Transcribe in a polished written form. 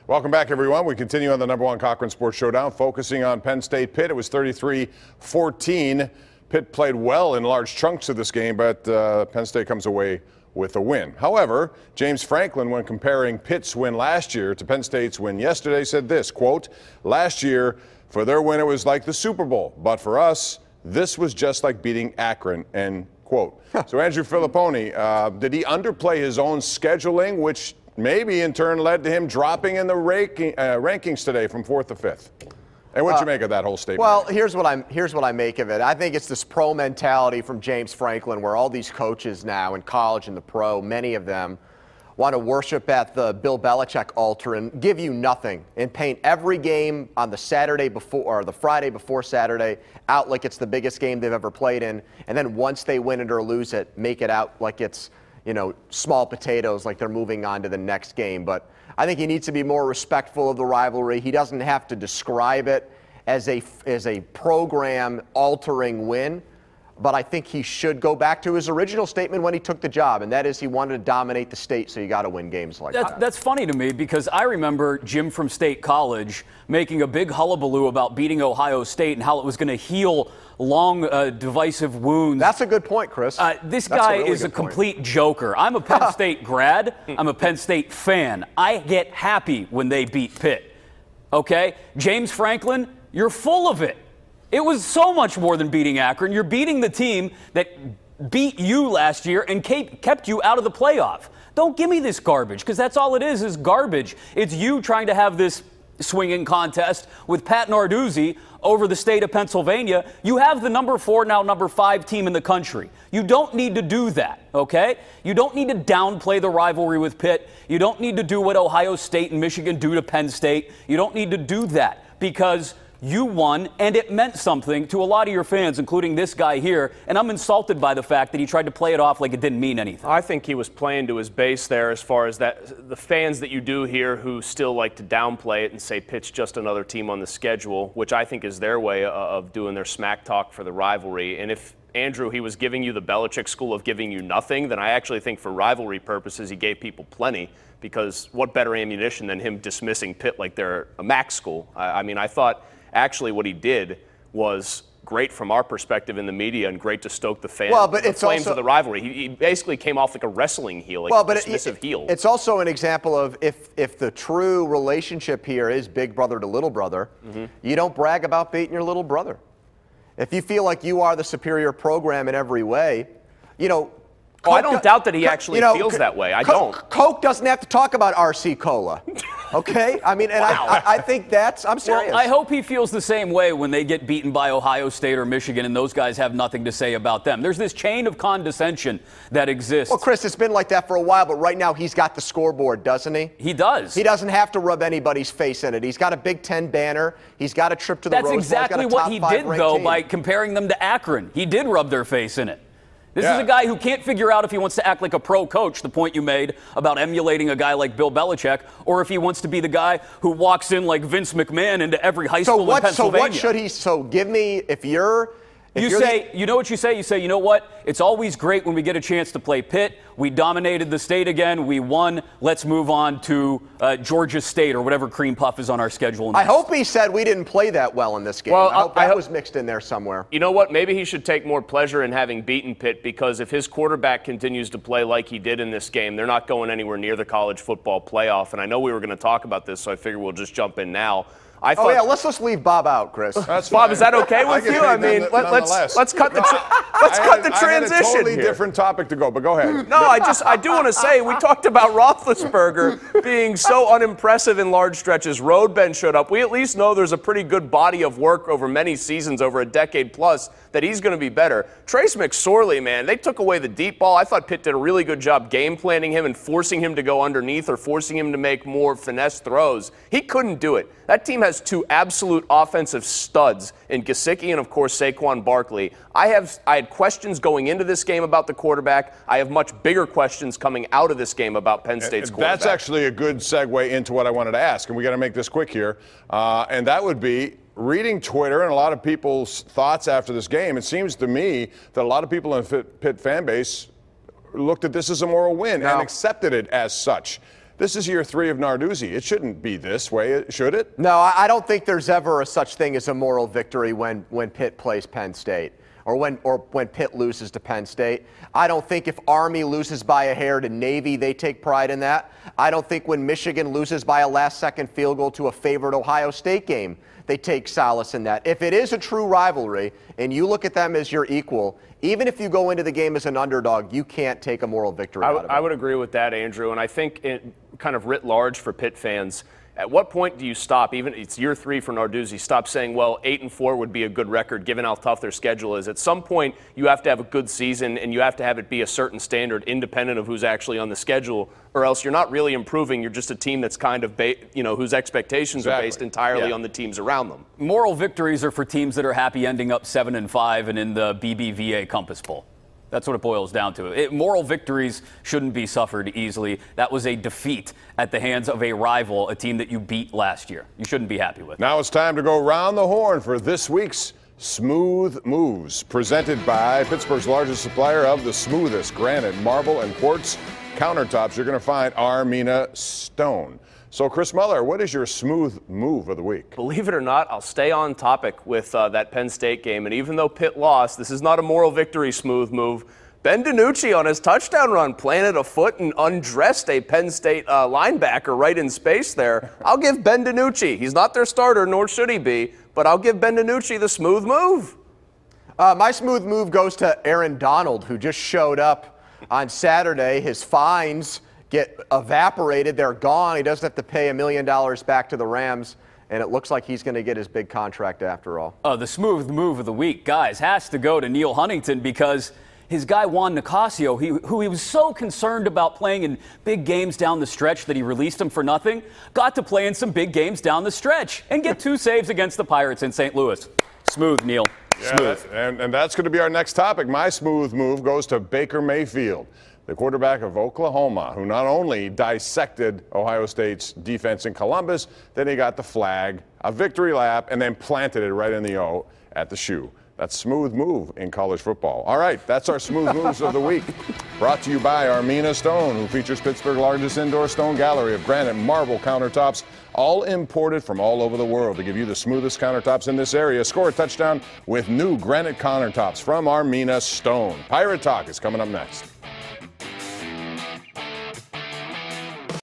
Welcome back, everyone. We continue on the #1 Cochran Sports Showdown, focusing on Penn State Pitt. It was 33-14. Pitt played well in large chunks of this game, but Penn State comes away with a win. However, James Franklin, when comparing Pitt's win last year to Penn State's win yesterday, said this, quote, "Last year, for their win, it was like the Super Bowl. But for us, this was just like beating Akron," end quote. So Andrew Fillipponi, did he underplay his own scheduling, which maybe in turn led to him dropping in the rankings today from 4th to 5th? And what'd you make of that whole statement? Well, here's what I make of it. I think it's this pro mentality from James Franklin, where all these coaches now in college and the pro, many of them want to worship at the Bill Belichick altar and give you nothing and paint every game on the Saturday before or the Friday before Saturday out like it's the biggest game they've ever played in, and then once they win it or lose it, make it out like it's, you know, small potatoes, like they're moving on to the next game. But I think he needs to be more respectful of the rivalry. He doesn't have to describe it as a program-altering win, but I think he should go back to his original statement when he took the job, and that is he wanted to dominate the state, so you got to win games like that. That's funny to me, because I remember Jim from State College making a big hullabaloo about beating Ohio State and how it was going to heal long, divisive wounds. That's a good point, Chris. This guy is a complete joker. I'm a Penn State grad. I'm a Penn State fan. I get happy when they beat Pitt. Okay? James Franklin, you're full of it. It was so much more than beating Akron. You're beating the team that beat you last year and kept you out of the playoff. Don't give me this garbage, because that's all it is garbage. It's you trying to have this swinging contest with Pat Narduzzi over the state of Pennsylvania. You have the #4, now #5 team in the country. You don't need to do that, okay? You don't need to downplay the rivalry with Pitt. You don't need to do what Ohio State and Michigan do to Penn State. You don't need to do that, because you won, and it meant something to a lot of your fans, including this guy here, and I'm insulted by the fact that he tried to play it off like it didn't mean anything. I think he was playing to his base there, as far as that. The fans that you do hear who still like to downplay it and say Pitt's just another team on the schedule, which I think is their way of doing their smack talk for the rivalry. And if Andrew, he was giving you the Belichick school of giving you nothing, then I actually think for rivalry purposes he gave people plenty, because what better ammunition than him dismissing Pitt like they're a Mac school? I mean, I thought actually what he did was great from our perspective in the media and great to stoke the flames of the rivalry. He basically came off like a wrestling heel, like a dismissive heel. It's also an example of if the true relationship here is big brother to little brother, you don't brag about beating your little brother. If you feel like you are the superior program in every way, you know. I don't doubt that he actually feels that way. I don't. Coke doesn't have to talk about RC Cola. Okay? I mean, and wow. I think I'm serious. Well, I hope he feels the same way when they get beaten by Ohio State or Michigan and those guys have nothing to say about them. There's this chain of condescension that exists. Well, Chris, it's been like that for a while, but right now he's got the scoreboard, doesn't he? He does. He doesn't have to rub anybody's face in it. He's got a Big Ten banner. He's got a trip to the Rose Bowl. That's exactly what he did, though, by comparing them to Akron. He did rub their face in it. This is a guy who can't figure out if he wants to act like a pro coach, the point you made about emulating a guy like Bill Belichick, or if he wants to be the guy who walks in like Vince McMahon into every high school in Pennsylvania. So what should he, give me, you know what you say? You say, you know what? It's always great when we get a chance to play Pitt. We dominated the state again. We won. Let's move on to Georgia State or whatever cream puff is on our schedule next. I hope he said we didn't play that well in this game. Well, I hope that was mixed in there somewhere. You know what? Maybe he should take more pleasure in having beaten Pitt, because if his quarterback continues to play like he did in this game, they're not going anywhere near the college football playoff. And I know we were going to talk about this, so I figure we'll just jump in now. Let's just leave Bob out, Chris. Bob, is that okay with you? I mean, let's cut the transition. I had a totally different topic to go, but go ahead. No, I do want to say we talked about Roethlisberger being so unimpressive in large stretches. Roadbend showed up. We at least know there's a pretty good body of work over many seasons, over a decade plus, that he's going to be better. Trace McSorley, man, they took away the deep ball. I thought Pitt did a really good job game planning him and forcing him to go underneath or forcing him to make more finesse throws. He couldn't do it. That team has two absolute offensive studs in Gesicki and, of course, Saquon Barkley. I had questions going into this game about the quarterback. I have much bigger questions coming out of this game about Penn State's quarterback. That's actually a good segue into what I wanted to ask, and we got to make this quick here. And that would be, reading Twitter and a lot of people's thoughts after this game, it seems to me that a lot of people in the Pitt fan base looked at this as a moral win and accepted it as such. This is year 3 of Narduzzi. It shouldn't be this way, should it? No, I don't think there's ever a such thing as a moral victory when Pitt plays Penn State. Or when Pitt loses to Penn State. I don't think if Army loses by a hair to Navy, they take pride in that. I don't think when Michigan loses by a last-second field goal to a favored Ohio State game, they take solace in that. If it is a true rivalry and you look at them as your equal, even if you go into the game as an underdog, you can't take a moral victory out of it. I would agree with that, Andrew. And I think kind of writ large for Pitt fans, at what point do you stop, even it's year 3 for Narduzzi, stop saying, well, 8-4 would be a good record given how tough their schedule is? At some point, you have to have a good season and you have to have it be a certain standard independent of who's actually on the schedule, or else you're not really improving. You're just a team that's kind of, whose expectations are based entirely on the teams around them. Moral victories are for teams that are happy ending up 7-5 and in the BBVA Compass Bowl. That's what it boils down to. Moral victories shouldn't be suffered easily. That was a defeat at the hands of a rival, a team that you beat last year. You shouldn't be happy with. Now it's time to go round the horn for this week's Smooth Moves, presented by Pittsburgh's largest supplier of the smoothest granite, marble, and quartz countertops you're going to find, Armina Stone. So, Chris Mueller, what is your smooth move of the week? Believe it or not, I'll stay on topic with that Penn State game. And even though Pitt lost, this is not a moral victory smooth move. Ben DiNucci on his touchdown run planted a foot and undressed a Penn State linebacker right in space there. I'll give Ben DiNucci. He's not their starter, nor should he be, but I'll give Ben DiNucci the smooth move. My smooth move goes to Aaron Donald, who just showed up on Saturday. His fines get evaporated. They're gone. He doesn't have to pay $1 million back to the Rams, and it looks like he's going to get his big contract after all. The smooth move of the week, guys, has to go to Neil Huntington because his guy Juan Nicasio, who he was so concerned about playing in big games down the stretch that he released him for nothing, got to play in some big games down the stretch and get 2 saves against the Pirates in St. Louis. Smooth, Neil. Smooth. And that's going to be our next topic. My smooth move goes to Baker Mayfield, the quarterback of Oklahoma, who not only dissected Ohio State's defense in Columbus, then he got the flag, a victory lap, and then planted it right in the O at the shoe. That's smooth move in college football. All right, that's our smooth moves of the week. Brought to you by Armina Stone, who features Pittsburgh's largest indoor stone gallery of granite and marble countertops, all imported from all over the world to give you the smoothest countertops in this area. Score a touchdown with new granite countertops from Armina Stone. Pirate Talk is coming up next.